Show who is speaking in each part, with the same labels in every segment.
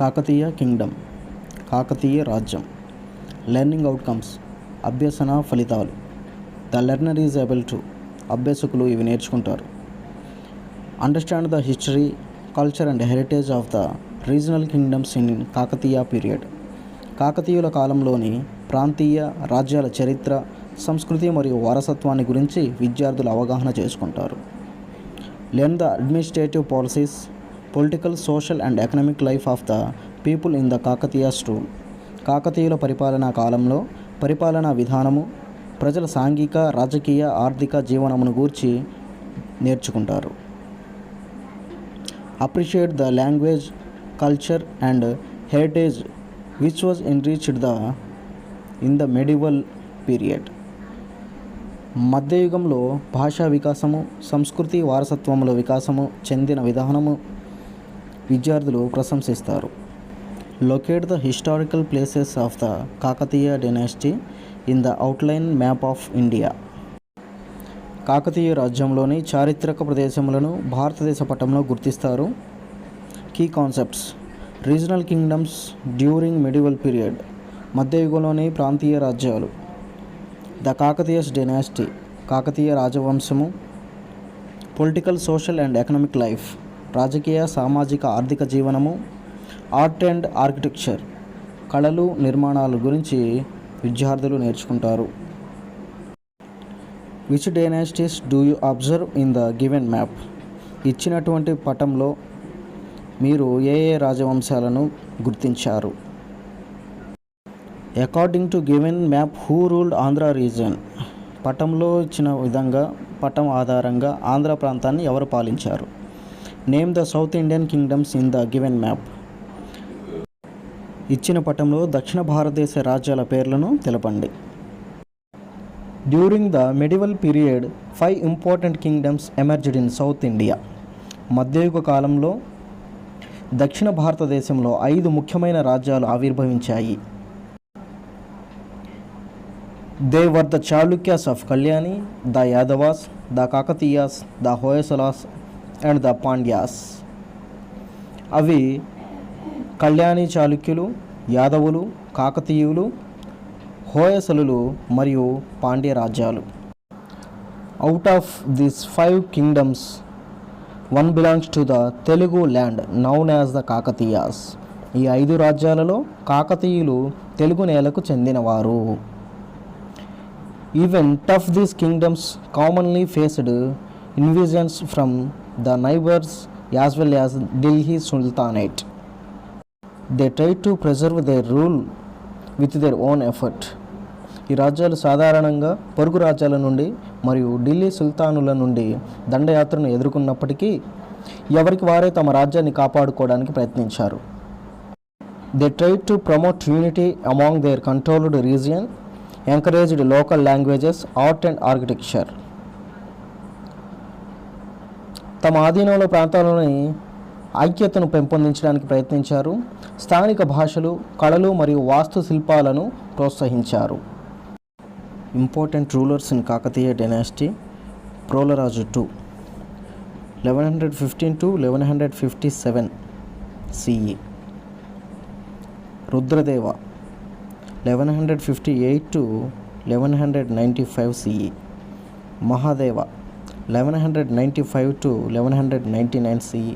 Speaker 1: Kakatiya Kingdom, Kakatiya రాజ్యం. Learning outcomes, అభ్యసన ఫలితాలు. The learner is able to, అభ్యాసకులు ఇవి నేర్చుకుంటారు. Understand the history, culture and heritage of the regional kingdoms in Kakatiya period. కాకతీయుల కాలంలోని ప్రాంతీయ రాజ్యాల చరిత్ర, సంస్కృతి మరియు వారసత్వాన్ని గురించి విద్యార్థులు అవగాహన చేసుకుంటారు. Learn the administrative policies, political, social and economic life of the people in the Kakatiyas rule. కాకతీయుల పరిపాలనా కాలంలో పరిపాలనా విధానము, ప్రజల సాంఘిక, రాజకీయ, ఆర్థిక జీవనమును గూర్చి నేర్చుకుంటారు. Appreciate the language, culture and heritage which was enriched in the medieval period. మధ్యయుగంలో భాషా వికాసము, సంస్కృతి వారసత్వముల వికాసము చెందిన విధానము విద్యార్థులు ప్రశంసిస్తారు. Locate the historical places of the Kakatiya dynasty in the outline map of India. Kakatiya రాజ్యంలోని చారిత్రక ప్రదేశములను భారతదేశ పటంలో గుర్తిస్తారు. Key concepts: regional kingdoms during medieval period, మధ్యయుగంలోని ప్రాంతీయ రాజ్యాలు. ద కాకతీయస్ డైనాసిటీ, కాకతీయ రాజవంశము. Political, social and economic life, రాజకీయ, సామాజిక, ఆర్థిక జీవనము. ఆర్ట్ అండ్ ఆర్కిటెక్చర్, కళలు, నిర్మాణాల గురించి విద్యార్థులు నేర్చుకుంటారు. Which dynasties do you observe in the given map. ఇచ్చినటువంటి పటంలో మీరు ఏ ఏ రాజవంశాలను గుర్తించారు? According to given map who ruled Andhra reason. పటంలో ఇచ్చిన విధంగా పటం ఆధారంగా ఆంధ్ర ప్రాంతాన్ని ఎవరు పాలించారు? Name the south Indian kingdoms in the given map. ఇచ్చిన పటంలో దక్షిణ భారతదేశ రాజ్యాల పేర్లను తెలపండి. During the medieval period 5 important kingdoms emerged in south India. మధ్యయుగ కాలంలో దక్షిణ భారతదేశంలో 5 ముఖ్యమైన రాజ్యాలు ఆవిర్భవించాయి. They were the Chalukyas of Kalyani, the Yadavas, the Kakatiyas, the Hoysalas and the Pandyas. అవి కళ్యాణి చాళుక్యులు, యాదవులు, కాకతీయులు, హోయసలులు మరియు పాండ్య రాజ్యాలు. Out of these 5 kingdoms, 1 belongs to the Telugu land known as the Kakatiyas. ఈ 5 రాజ్యాలలో కాకతీయులు తెలుగు నేలకు చెందినవారు. Even tough these kingdoms commonly faced invasions from the neighbors as well as Delhi Sultanate. They tried to preserve their rule with their own effort. ఈ రాజ్యాలు సాధారణంగా పొరుగు రాజ్యాల నుండి మరియు ఢిల్లీ సుల్తానుల నుండి దండయాత్రను ఎదుర్కొన్నప్పటికీ ఎవరికి వారే తమ రాజ్యాన్ని కాపాడుకోవడానికి ప్రయత్నించారు. They tried to promote unity among their controlled region, encouraged local languages, art and architecture. తమ ఆధీనంలో ప్రాంతాల్లోని ఐక్యతను పెంపొందించడానికి ప్రయత్నించారు. స్థానిక భాషలు, కళలు మరియు వాస్తు శిల్పాలను ప్రోత్సహించారు. Important rulers in Kakatiya dynasty. Prolaraju 2 1115 to 1157 CE. Rudradeva 1158 to 1195 CE. Mahadeva 1195 to 1199 CE.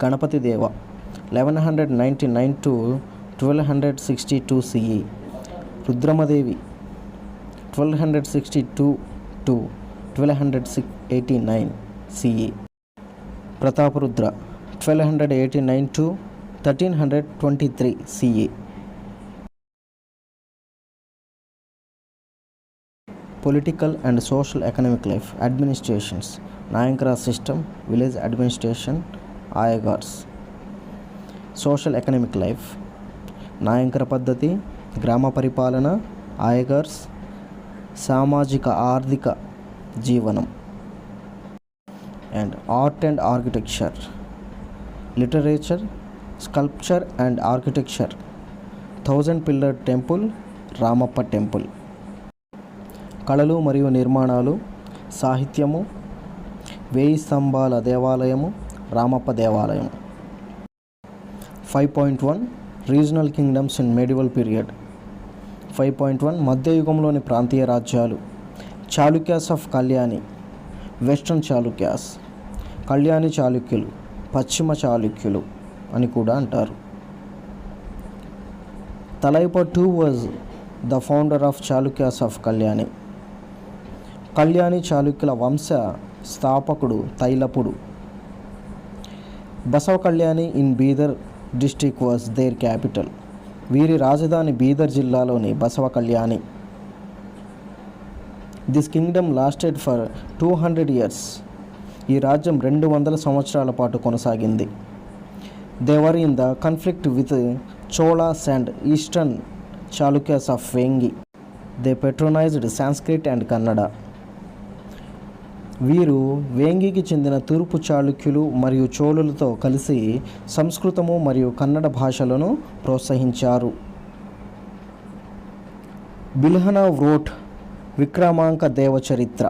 Speaker 1: Ganapati Deva 1199 to 1262 CE. Rudramadevi 1262 to 1289 CE. Prataparudra 1289 to 1323 CE. Political and social economic life. Administrations: Nayankara system, village administration, Ayagars. Social economic life: Nayankara పద్ధతి, గ్రామ పరిపాలన, ఆయగర్స్, సామాజిక ఆర్థిక జీవనం. And art and architecture, literature, sculpture and architecture, 1000 pillar temple, Ramappa temple. కళలు మరియు నిర్మాణాలు, సాహిత్యము, 1000 స్తంభాల దేవాలయము, రామప్ప దేవాలయం. 5.1 regional kingdoms in medieval period. 5.1 మధ్యయుగంలోని ప్రాంతీయ రాజ్యాలు. Chalukyas of Kalyani, western Chalukyas. కళ్యాణి చాళుక్యులు, పశ్చిమ చాళుక్యులు అని కూడా అంటారు. Tailapa was the founder of Chalukyas of Kalyani. Kalyani చాళుక్యుల వంశ స్థాపకుడు తైలపుడు. Basava Kalyani in Bidar district was their capital. వీరి రాజధాని బీదర్ జిల్లాలోని Basava Kalyani. This kingdom lasted for 200 years. ఈ రాజ్యం 200 సంవత్సరాల పాటు కొనసాగింది. They were in the conflict with Cholas and eastern Chalukyas of Vengi. They patronized Sanskrit and Kannada. వీరు వేంగికి చెందిన తూర్పు చాళుక్యులు మరియు చోళులతో కలిసి సంస్కృతము మరియు కన్నడ భాషలను ప్రోత్సహించారు. Bilhana wrote Vikramanka Devacharitra.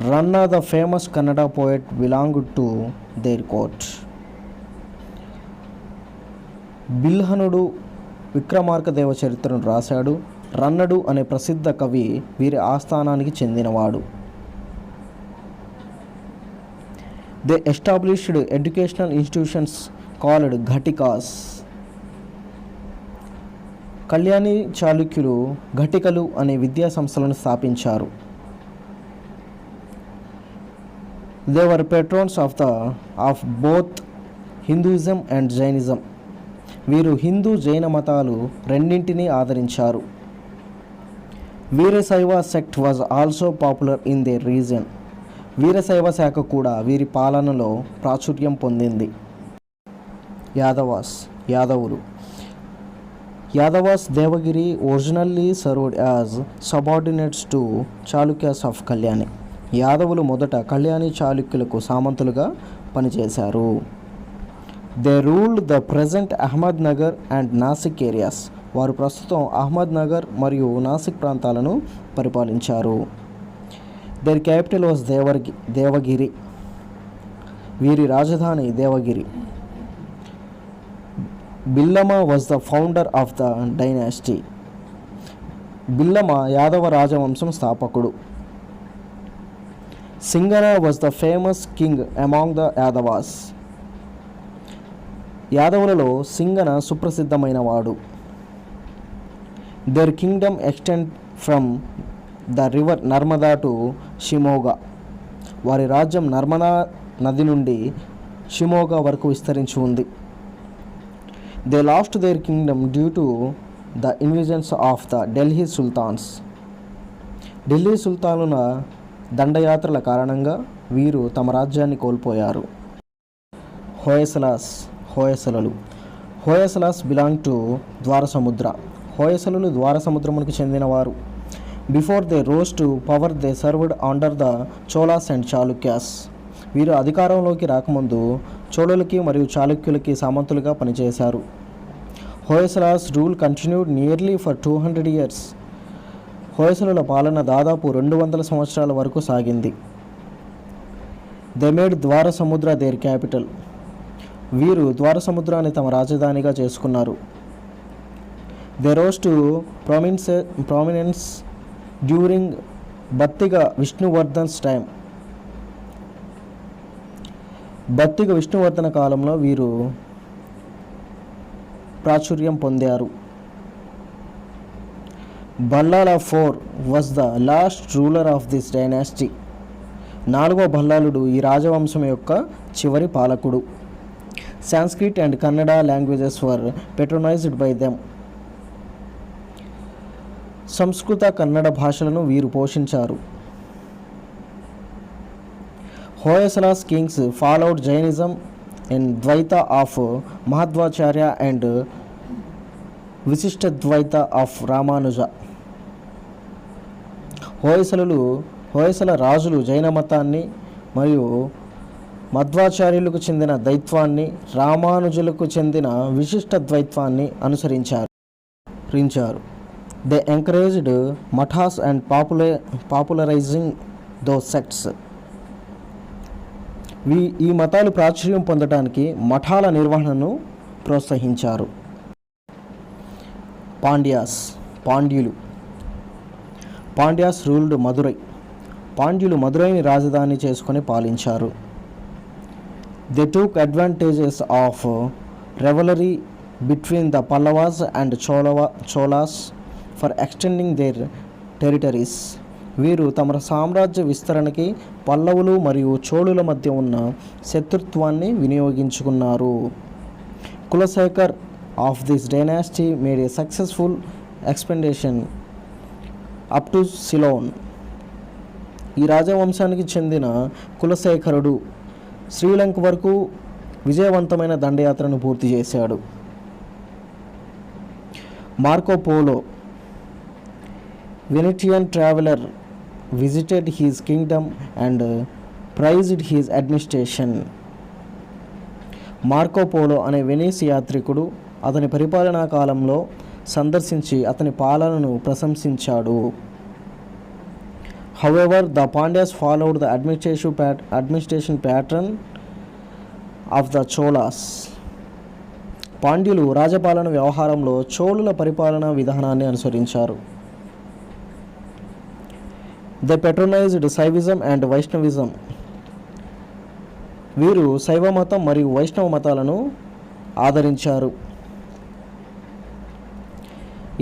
Speaker 1: Ranna the famous Kannada poet belonged to their court. బిల్హనుడు విక్రమార్క దేవ చరిత్రను రాశాడు. రన్నడు అనే ప్రసిద్ధ కవి వీరి ఆస్థానానికి చెందినవాడు. They established educational institutions called ghatikas. Kalyani చాళుక్యులు ఘటికలు అనే విద్యా సంస్థలను స్థాపించారు. They were patrons of both Hinduism and Jainism. వీరు హిందూ జైన మతాలు రెండింటినీ ఆదరించారు. Veerashaiva sect was also popular in their region. Veerashaiva శాఖ కూడా వీరి పాలనలో ప్రాచుర్యం పొందింది. యాదవులు. Yadavas Devagiri originally served as subordinates to Chalukyas of Kalyani. యాదవులు మొదట కళ్యాణి చాళుక్యులకు సామంతులుగా పనిచేశారు. They ruled the present Ahmednagar and Nashik areas. వారు ప్రస్తుతం అహ్మద్ నగర్ మరియు నాసిక్ ప్రాంతాలను పరిపాలించారు. Their capital was Devagiri. వీరి రాజధాని Devagiri. Billama was the founder of the dynasty. Billama Yadava రాజవంశం స్థాపకుడు. Singhana was the famous king among the Yadavas. యాదవులలో సింగన సుప్రసిద్ధమైన వాడు. Their kingdom extend from the river Narmada to Shimoga. వారి రాజ్యం నర్మదా నది నుండి షిమోగా వరకు విస్తరించి ఉంది. They lost their kingdom due to the invasions of the Delhi sultans. Delhi సుల్తానుల దండయాత్రల కారణంగా వీరు తమ రాజ్యాన్ని కోల్పోయారు. హోయసలలు. హోయసలాస్ బిలాంగ్ టు ద్వారసముద్ర. హోయసలులు ద్వారసముద్రమునికి చెందినవారు. Before they rose to power they served under the Cholas and Chalukyas. వీరు అధికారంలోకి రాకముందు చోళులకి మరియు చాళుక్యులకి సామంతులుగా పనిచేశారు. Hoysalas rule continued nearly for 200 years. హోయసలుల పాలన దాదాపు 200 సంవత్సరాల వరకు సాగింది. They made Dwarasamudra their capital. వీరు ద్వారసముద్రాన్ని తమ రాజధానిగా చేసుకున్నారు. They rose to prominence during Bittiga Vishnuvardhan's time. Bittiga Vishnuvardhana కాలంలో వీరు ప్రాచుర్యం పొందారు. Ballala IV was the last ruler of this dynasty. 4వ బల్లాలుడు ఈ రాజవంశం యొక్క చివరి పాలకుడు. Sanskrit and Kannada languages were patronized by them. సంస్కృత కన్నడ భాషలను వీరు పోషించారు. Hoysalas kings followed Jainism and Dvaita of Madhvacharya and Vishishtadvaita of Ramanuja. Hoysala రాజులు జైన మతాన్ని మరియు మధ్వాచార్యులకు చెందిన దైత్వాన్ని, రామానుజులకు చెందిన విశిష్ట ద్వైత్వాన్ని అనుసరించారు. They encouraged mathas and popularizing those sects. ఈ మతాలు ప్రాచుర్యం పొందడానికి మఠాల నిర్వహణను ప్రోత్సహించారు. పాండ్యులు రూల్డ్ మదురై. పాండ్యులు మదురైని రాజధాని చేసుకొని పాలించారు. They took advantages of rivalry between the Pallavas and Cholas for extending their territories. వీరు తమ సామ్రాజ్య విస్తరణకి పల్లవులు మరియు చోళుల మధ్య ఉన్న శత్రుత్వాన్ని వినియోగించుకున్నారు. Kulasekhara of this dynasty made a successful expedition up to Ceylon. ఈ రాజవంశానికి చెందిన కులశేఖరుడు శ్రీలంక వరకు విజయవంతమైన దండయాత్రను పూర్తి చేశాడు. Marco Polo Venetian traveller visited his kingdom and praised his administration. Marco Polo అనే వెనీస్ యాత్రికుడు అతని పరిపాలనా కాలంలో సందర్శించి అతని పాలనను ప్రశంసించాడు. However, the Pandyas followed the administration pattern of the Cholas. పాండ్యులు రాజపాలన వ్యవహారంలో చోళుల పరిపాలనా విధానాన్ని అనుసరించారు. They patronized Shaivism and Vaishnavism. వీరు శైవ మతం మరియు వైష్ణవ మతాలను ఆదరించారు.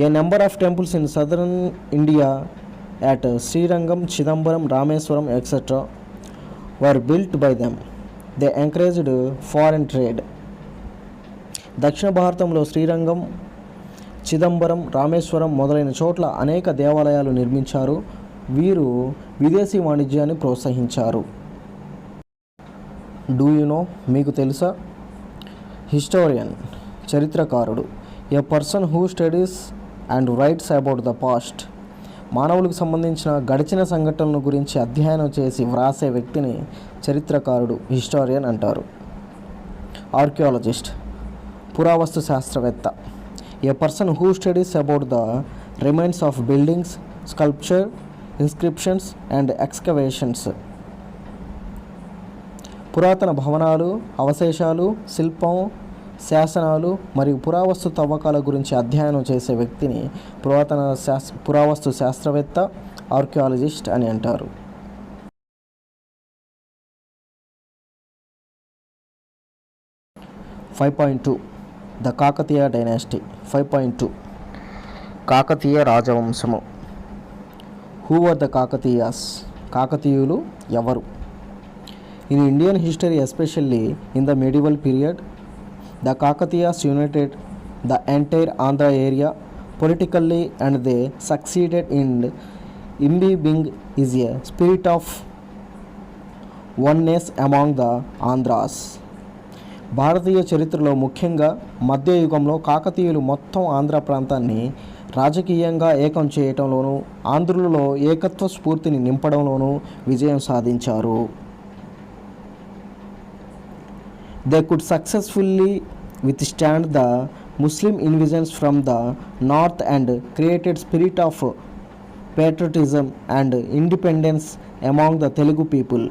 Speaker 1: A number of temples in southern India at Srirangam, Chidambaram, Rameswaram, etc. were built by them. They encouraged foreign trade. దక్షిణ భారతంలో శ్రీరంగం, చిదంబరం, రామేశ్వరం మొదలైన చోట్ల అనేక దేవాలయాలు నిర్మించారు. వీరు విదేశీ వాణిజ్యాన్ని ప్రోత్సహించారు. Do you know? మీకు తెలుసా? హిస్టోరియన్, చరిత్రకారుడు. A person who studies and writes about the past. మానవులకు సంబంధించిన గడిచిన సంఘటనల గురించి అధ్యయనం చేసి వ్రాసే వ్యక్తిని చరిత్రకారుడు, హిస్టోరియన్ అంటారు. ఆర్కియాలజిస్ట్, పురావస్తు శాస్త్రవేత్త. A person who studies about the remains of buildings, sculpture, inscriptions and excavations. పురాతన భవనాలు, అవశేషాలు, శిల్పం, శాసనాలు మరియు పురావస్తు తవ్వకాల గురించి అధ్యయనం చేసే వ్యక్తిని పురావస్తు శాస్త్రవేత్త, ఆర్కియాలజిస్ట్ అని అంటారు. The Kakatiya dynasty. 5.2 కాకతీయ రాజవంశము. Who are the Kakatiyas? కాకతీయులు ఎవరు? In Indian history especially in the medieval period, the Kakatiyas united the entire Andhra area politically and they succeeded in imbibing is a spirit of oneness among the Andhras. భారతీయ చరిత్రలో ముఖ్యంగా మధ్యయుగంలో కాకతీయులు మొత్తం ఆంధ్ర ప్రాంతాన్ని రాజకీయంగా ఏకం చేయటంలోనూ ఆంధ్రులలో ఏకత్వ స్ఫూర్తిని నింపడంలోనూ విజయం సాధించారు. They could successfully withstand the Muslim invasions from the north and created spirit of patriotism and independence among the Telugu people.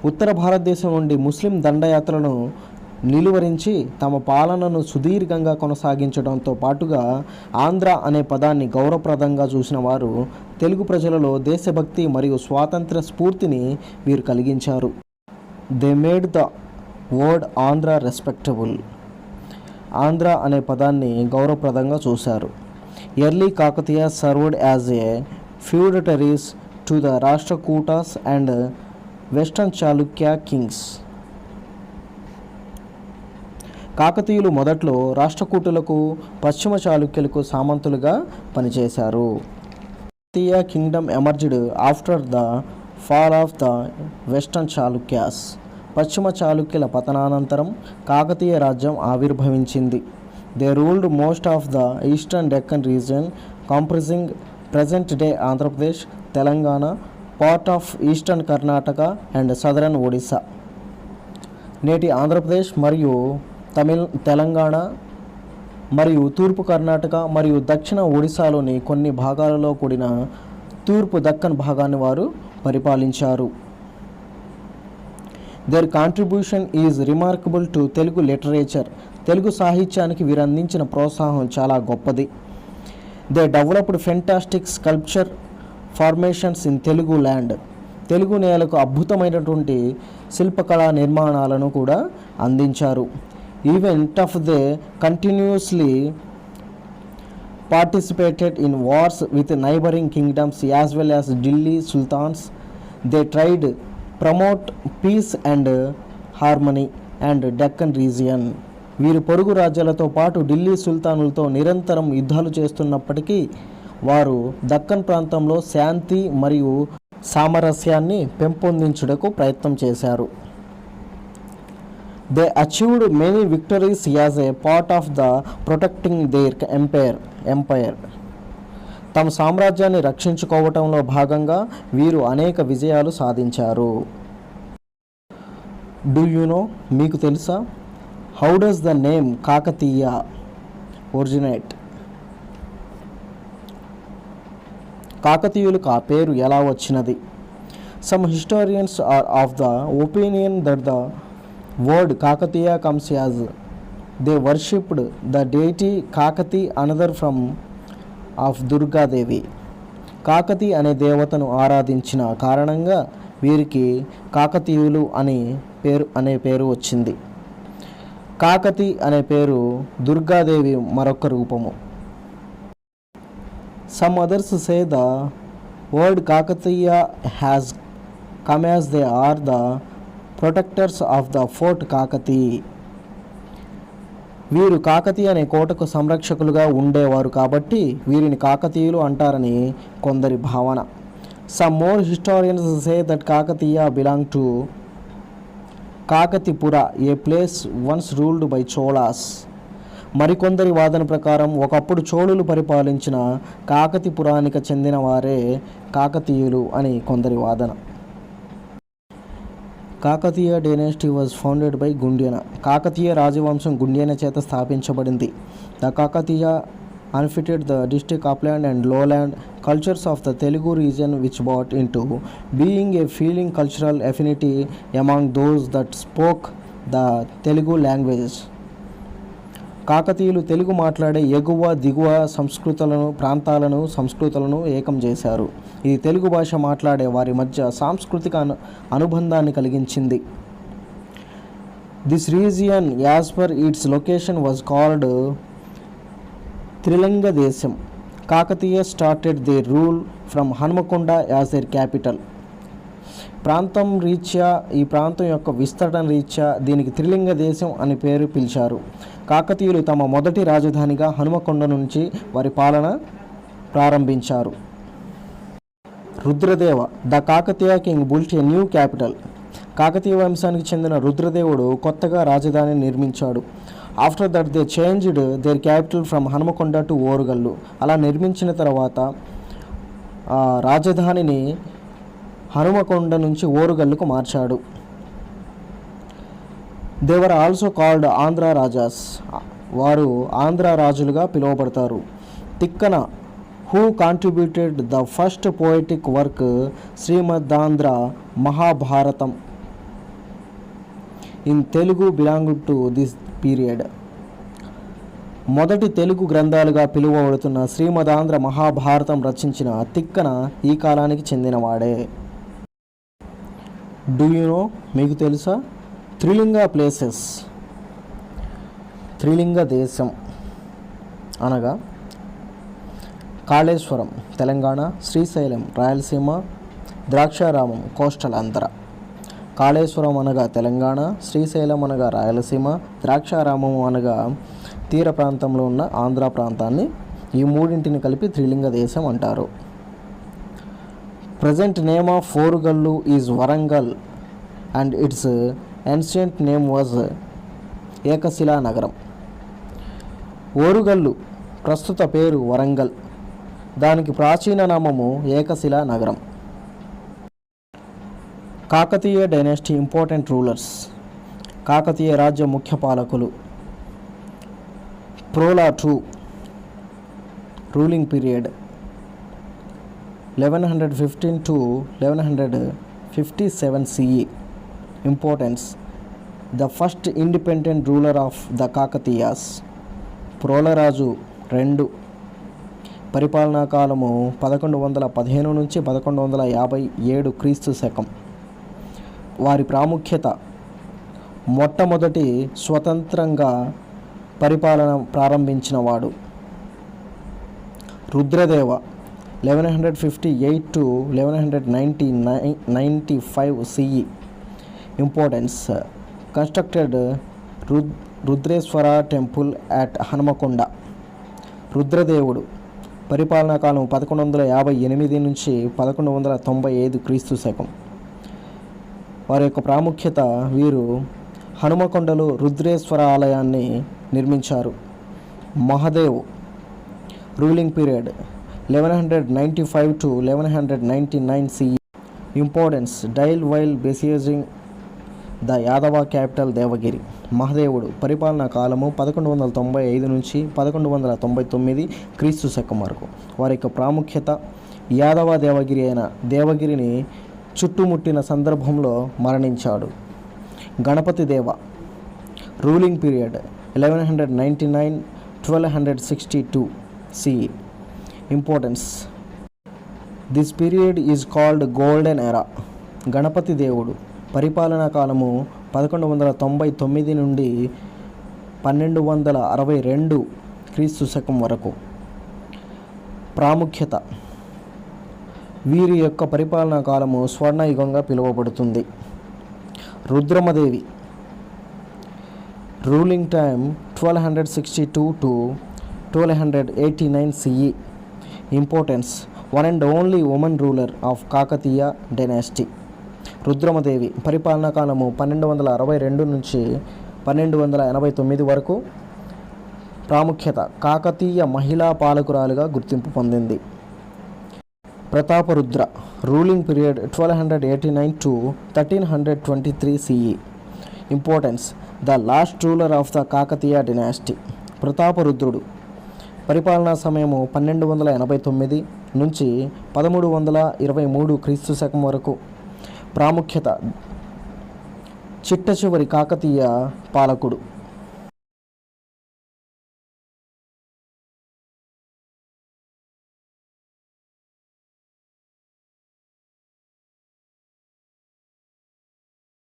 Speaker 1: ఉత్తర భారతదేశం నుండి ముస్లిం దండయాత్రలను నిలువరించి తమ పాలనను సుదీర్ఘంగా కొనసాగించడంతో పాటుగా ఆంధ్ర అనే పదాన్ని గౌరవప్రదంగా చూసిన వారు తెలుగు ప్రజలలో దేశభక్తి మరియు స్వాతంత్ర స్ఫూర్తిని వీరు కలిగించారు. They made the word Andhra respectable. Andhra అనే పదాన్ని గౌరవప్రదంగా చూశారు. Early Kakatiya served as a feudatories to the Rashtrakutas and western Chalukya kings. కాకతీయులు మొదట్లో రాష్ట్రకూటులకు, పశ్చిమ చాళుక్యులకు సామంతులుగా పనిచేశారు. Kakatiya kingdom emerged after the fall of the western Chalukyas. పశ్చిమ చాళుక్యుల పతనానంతరం కాకతీయ రాజ్యం ఆవిర్భవించింది. They ruled most of the eastern Deccan region comprising present day Andhra Pradesh, Telangana, part of eastern Karnataka and southern Odisha. నేటి ఆంధ్రప్రదేశ్ మరియు తెలంగాణ మరియు తూర్పు కర్ణాటక మరియు దక్షిణ ఒడిశాలోని కొన్ని భాగాలలో కూడిన తూర్పు దక్కన్ భాగాన్ని వారు పరిపాలించారు. Their contribution is remarkable to Telugu literature, Telugu సాహిత్యానికి వీరు అందించిన ప్రోత్సాహం చాలా గొప్పది. They developed fantastic sculpture formations in Telugu land. Telugu నేలకు అద్భుతమైనటువంటి శిల్పకళా నిర్మాణాలను కూడా అందించారు. Even tough they continuously participated in wars with neighboring kingdoms as well as Delhi sultans. They tried promote peace and harmony and Deccan region. వీరు పొరుగు రాజ్యాలతో పాటు ఢిల్లీ సుల్తానులతో నిరంతరం యుద్ధాలు చేస్తున్నప్పటికీ వారు దక్కన్ ప్రాంతంలో శాంతి మరియు సామరస్యాన్ని పెంపొందించుటకు ప్రయత్నం చేశారు. They achieved many victories as a part of the protecting their empire. తమ సామ్రాజ్యాన్ని రక్షించుకోవటంలో భాగంగా వీరు అనేక విజయాలు సాధించారు. డూ యు నో, మీకు తెలుసా? How does the name Kakatiya originate? కాకతీయులకు ఆ పేరు ఎలా వచ్చినది? Some historians are of the opinion that the word Kakatiya comes as they worshipped the deity Kakati, another from of Durga Devi. Kakati అనే దేవతను ఆరాధించిన కారణంగా వీరికి కాకతీయులు అనే పేరు వచ్చింది. కాకతి అనే పేరు దుర్గాదేవి మరొక రూపము. Some others say the word Kakatiya has come as they are the protectors of the fort Kakati. వీరు కాకతీ అనే కోటకు సంరక్షకులుగా ఉండేవారు కాబట్టి వీరిని కాకతీయులు అంటారని కొందరి భావన. Some more historians say that Kakatiya belong to Kakatipura, a place once ruled by Cholas. మరికొందరి వాదన ప్రకారం ఒకప్పుడు చోళులు పరిపాలించిన కాకతిపురానికి చెందిన వారే కాకతీయులు అని కొందరి వాదన. Kakatiya dynasty was founded by Gundyana. Kakatiya రాజవంశం గుండ్యన చేత స్థాపించబడింది. The Kakatiya unfitted the district upland and lowland cultures of the Telugu region, which brought into being a feeling cultural affinity among those that spoke the Telugu language. కాకతీయులు తెలుగు మాట్లాడే ఎగువ దిగువ సంస్కృతులను ఏకం చేశారు. ఇది తెలుగు భాష మాట్లాడే వారి మధ్య సాంస్కృతిక అనుబంధాన్ని కలిగించింది. This region as per its location was called Trilinga Desam. Kakatiya started their rule from Hanumakonda as their capital. ఈ ప్రాంతం యొక్క విస్తరణ రీత్యా దీనికి త్రిలింగ దేశం అని పేరు పిలిచారు. కాకతీయులు తమ మొదటి రాజధానిగా హనుమకొండ నుంచి వారి పాలన ప్రారంభించారు. Rudradeva, the Kakatiya king built a new capital. Kakatiya వంశానికి చెందిన రుద్రదేవుడు కొత్తగా రాజధానిని నిర్మించాడు. After that they changed their capital from Hanumakonda to Orugallu. అలా నిర్మించిన తర్వాత రాజధానిని హనుమకొండ నుంచి ఓరుగల్లుకు మార్చాడు. They were also called Andhra Rajas. వారు ఆంధ్ర రాజులుగా పిలువబడతారు. Tikkana, who contributed the first poetic work Srimadandhra Mahabharatam in Telugu belong to this period. మొదటి తెలుగు గ్రంథాలుగా పిలువబడుతున్న శ్రీమదాంధ్ర మహాభారతం రచించిన తిక్కన ఈ కాలానికి చెందినవాడే. డూ యు నో, మీకు తెలుసా? త్రిలింగ ప్లేసెస్. త్రిలింగ దేశం అనగా కాళేశ్వరం తెలంగాణ, శ్రీశైలం రాయలసీమ, ద్రాక్షారామం కోస్టల్ ఆంధ్ర. కాళేశ్వరం అనగా తెలంగాణ, శ్రీశైలం అనగా రాయలసీమ, ద్రాక్షారామం అనగా తీర ప్రాంతంలో ఉన్న ఆంధ్ర ప్రాంతాన్ని, ఈ మూడింటిని కలిపి త్రిలింగ దేశం అంటారు. Present name of Orugallu is Warangal and its ancient name was Ekashila Nagaram. Orugallu ప్రస్తుత పేరు వరంగల్, దానికి ప్రాచీన నామము ఏకశిలా నగరం. Kakatiya dynasty important rulers. Kakatiya రాజ్య ముఖ్య పాలకులు. Prola 2 ruling period 1115 to 1157 CE. Importance the first independent ruler of the Kakatiyas. Prolaraju 2 పరిపాలనా కాలము 1115 నుంచి 1157 క్రీస్తు శకం. వారి ప్రాముఖ్యత: మొట్టమొదటి స్వతంత్రంగా పరిపాలన ప్రారంభించినవాడు. Rudradeva 1158 to 1195 CE. Importance: constructed Rudreshwara temple at Hanumakonda. రుద్రదేవుడు పరిపాలనా కాలం 1158 నుంచి 1195 క్రీస్తు శకం. వారి యొక్క ప్రాముఖ్యత: వీరు హనుమకొండలో రుద్రేశ్వర ఆలయాన్ని నిర్మించారు. Mahadev ruling period 1195 to 1199 CE. Importance: died while besieging the Yadava capital Devagiri. మహదేవుడు పరిపాలనా కాలము 1195 నుంచి 1199 క్రీస్తు శకం వరకు. వారి యొక్క ప్రాముఖ్యత: యాదవ దేవగిరి అయిన దేవగిరిని చుట్టుముట్టిన సందర్భంలో మరణించాడు. Ganapati Deva ruling period 1199 1262 CE. Importance: this period is called golden era. Ganapati దేవుడు పరిపాలనా కాలము 1199 నుండి 1262 క్రీస్తు శకం వరకు. ప్రాముఖ్యత: వీరి యొక్క పరిపాలనా కాలము స్వర్ణయుగంగా పిలువబడుతుంది. Rudramadevi ruling time 1262 to 1289 CE. Importance: one and only women ruler of Kakatiya dynasty. Rudramadevi పరిపాలనా కాలము 1262 నుంచి 1289 వరకు. ప్రాముఖ్యత: కాకతీయ మహిళా పాలకురాలుగా గుర్తింపు పొందింది. Prataparudra ruling period 1289 to 1323 CE. Importance: the last ruler of the Kakatiya dynasty. ప్రతాపరుద్రుడు పరిపాలనా సమయము 1289 నుంచి 1323 క్రీస్తు శకం వరకు. ప్రాముఖ్యత: చిట్ట చివరి కాకతీయ పాలకుడు.